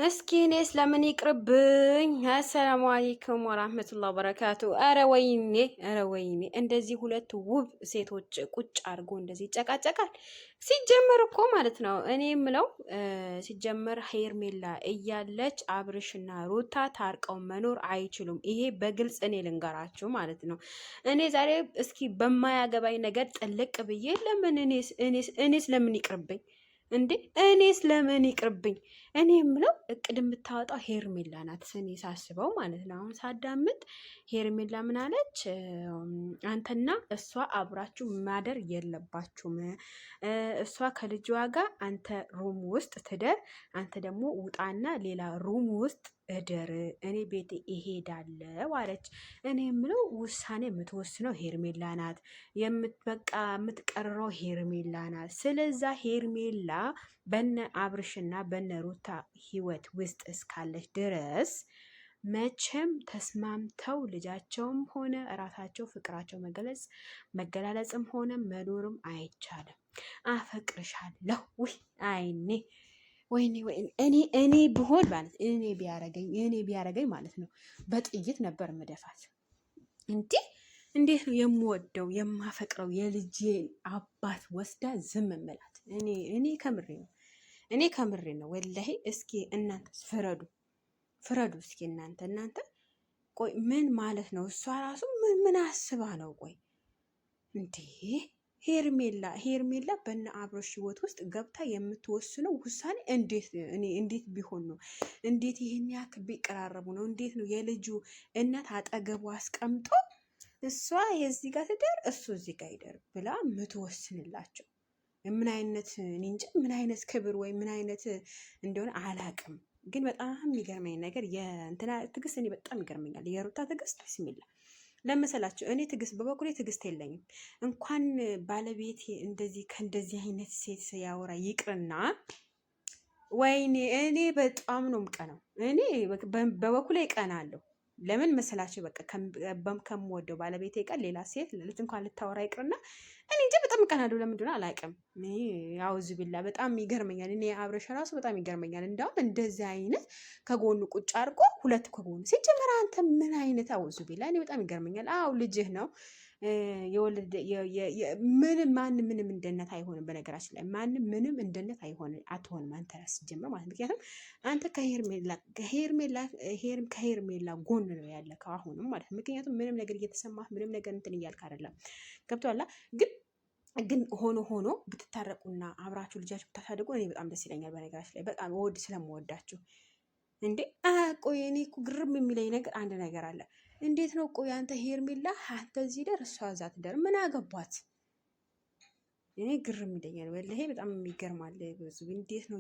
እስኪ እኔስ ለምን ይቅርብኝ። አሰላሙ አለይኩም ወራህመቱላሂ ወበረካቱ። ኧረ ወይኔ እንደዚህ ሁለት ውብ ሴቶች ቁጭ አድርጎ እንደዚህ ይጨቃጨቃል። ሲጀመር እኮ ማለት ነው እኔ የምለው ሲጀመር ሄርሜላ እያለች አብርሽና ሩታ ታርቀው መኖር አይችሉም። ይሄ በግልጽ እኔ ልንገራችሁ ማለት ነው። እኔ ዛሬ እስኪ በማያገባኝ ነገር ጥልቅ ብዬ እኔስ ለምን ይቅርብኝ እንዴ? እኔስ ለምን ይቅርብኝ? እኔ የምለው እቅድ የምታወጣው ሄርሜላ ናት። እኔ ሳስበው ማለት ነው። አሁን ሳዳምጥ ሄርሜላ ምን አለች? አንተና እሷ አብራችሁ ማደር የለባችሁም። እሷ ከልጇ ጋር አንተ ሩም ውስጥ ትደር፣ አንተ ደግሞ ውጣና ሌላ ሩም ውስጥ እደር፣ እኔ ቤት እሄዳለሁ አለች። እኔ የምለው ውሳኔ የምትወስነው ሄርሜላ ናት። በቃ የምትቀርረው ሄርሜላ ናት። ስለዛ ሄርሜላ በነ አብርሽና በነ ሩታ ህይወት ውስጥ እስካለች ድረስ መቼም ተስማምተው ልጃቸውም ሆነ እራሳቸው ፍቅራቸው መገላለጽም ሆነ መኖርም አይቻልም። አፈቅርሻለሁ ውይ አይኔ ወይኔ እኔ ብሆን ማለት እኔ ቢያረገኝ ማለት ነው በጥይት ነበር መደፋት። እንዴት ነው የምወደው የማፈቅረው የልጄን አባት ወስዳ ዝም እምላት? እኔ ከምሬ ነው ወላሂ። እስኪ እናንተ ፍረዱ እስኪ እናንተ ቆይ ምን ማለት ነው? እሷ ራሱ ምን አስባ ነው? ቆይ እንዴ ሄርሜላ በነ አብርሽ ህይወት ውስጥ ገብታ የምትወስነው ውሳኔ እንዴት ቢሆን ነው? እንዴት ይህን ያክል ቢቀራረቡ ነው? እንዴት ነው የልጁ እናት አጠገቡ አስቀምጦ እሷ የዚህ ጋር ትደር እሱ እዚህ ጋር ይደር ብላ የምትወስንላቸው? ምን አይነት እንጃ ምን አይነት ክብር ወይ ምን አይነት እንደሆነ አላቅም። ግን በጣም የሚገርመኝ ነገር የእንትና ትዕግስት እኔ በጣም ይገርመኛል። የሩታ ትዕግስት ቢስሚላ ለመሰላችሁ እኔ በበኩሌ ትዕግስት የለኝም። እንኳን ባለቤቴ ከእንደዚህ አይነት ሴት ያወራ ይቅርና ወይኔ እኔ በጣም ነው የምቀናው። እኔ በበኩሌ እቀናለሁ። ለምን መሰላችሁ? በቃ ከምወደው ባለቤቴ ቀን ሌላ ሴት እንኳን ልታወራ ይቅርና እኔ እንጂ በጣም እቀናለሁ። ለምንድን ነው አላውቅም። አውዝ ቢላ በጣም ይገርመኛል። እኔ አብረሽ ራሱ በጣም ይገርመኛል። እንዳውም እንደዚህ አይነት ከጎኑ ቁጭ አድርጎ ሁለት ከጎኑ ሲጀመር አንተ ምን አይነት አውዝ ቢላ። እኔ በጣም ይገርመኛል። አው ልጅህ ነው የወለደ ማንም ምንም እንደነት አይሆንም። በነገራችን ላይ ማንም ምንም እንደነት አትሆንም አንተ ራስ ጀምሮ ማለት ምክንያቱም አንተ ከሄርሜላ ጎን ነው ያለ አሁንም ማለት ምክንያቱም ምንም ነገር እየተሰማህ ምንም ነገር እንትን እያልክ አይደለም። ገብቶሃል? ግን ሆኖ ብትታረቁና አብራችሁ ልጃችሁ ብታሳድጉ እኔ በጣም ደስ ይለኛል። በነገራችን ላይ በጣም ስለምወዳችሁ እንዴ ቆይ እኔ እኮ ግርም የሚለኝ ነገር አንድ ነገር አለ። እንዴት ነው ቆይ አንተ ሄርሜላ አንተ እዚህ ደር እሷ እዛ ትደር ምን አገባት? እኔ ግርም ይለኛል ወላሂ በጣም ይገርማል። እንዴት ነው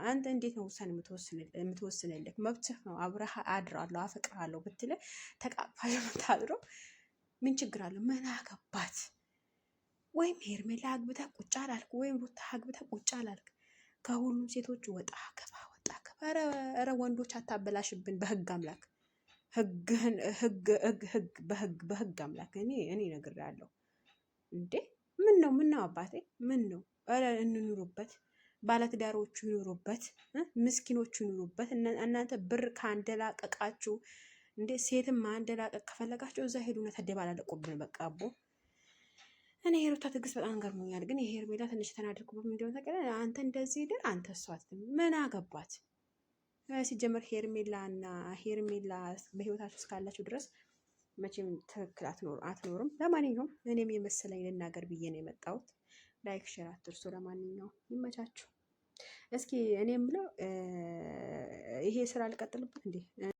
አንተ እንዴት ነው ውሳኔ የምትወስንልህ? መብትህ ነው። አብረህ አድራለሁ አፈቅራለሁ ብትልህ ተቃፋሽ የምታድረው ምን ችግር አለው? ምን አገባት? ወይም ሄርሜላ አግብታ ቁጭ አላልክ ወይም ሩታ አግብታ ቁጭ አላልክ። ከሁሉም ሴቶች ወጣ ገባ። ኧረ ወንዶች አታበላሽብን በህግ አምላክ። በህግ አምላክ እኔ ነግሬያለሁ። እንዴ ምን ነው አባቴ ምን ነው? ኧረ እንኑሩበት፣ ባለትዳሮቹ ይኑሩበት፣ ምስኪኖቹ ይኑሩበት። እናንተ ብር ካንደላቀቃችሁ እንዴ ሴትም ማንደላቀቅ ከፈለጋችሁ እዛ ሄዱና ተደባላለቁብን። በቃ አቦ እኔ የሩታ ትዕግስት በጣም ገርሞኛል። ግን የሄርሜላ ትንሽ ተናደድኩበት። ምንድነው ተቀለ አንተ እንደዚህ ድር አንተ እሷት ምን አገባት? ሲጀመር ሄርሜላ በህይወታችሁ እስካላችሁ ድረስ መቼም ትክክል አትኖርም። ለማንኛውም እኔም የመሰለኝ ልናገር ብዬ ነው የመጣሁት። ላይክ ሼር አትርሱ። ለማንኛውም ይመቻችሁ። እስኪ እኔም ብለው ይሄ ስራ አልቀጥልበት እንዴ?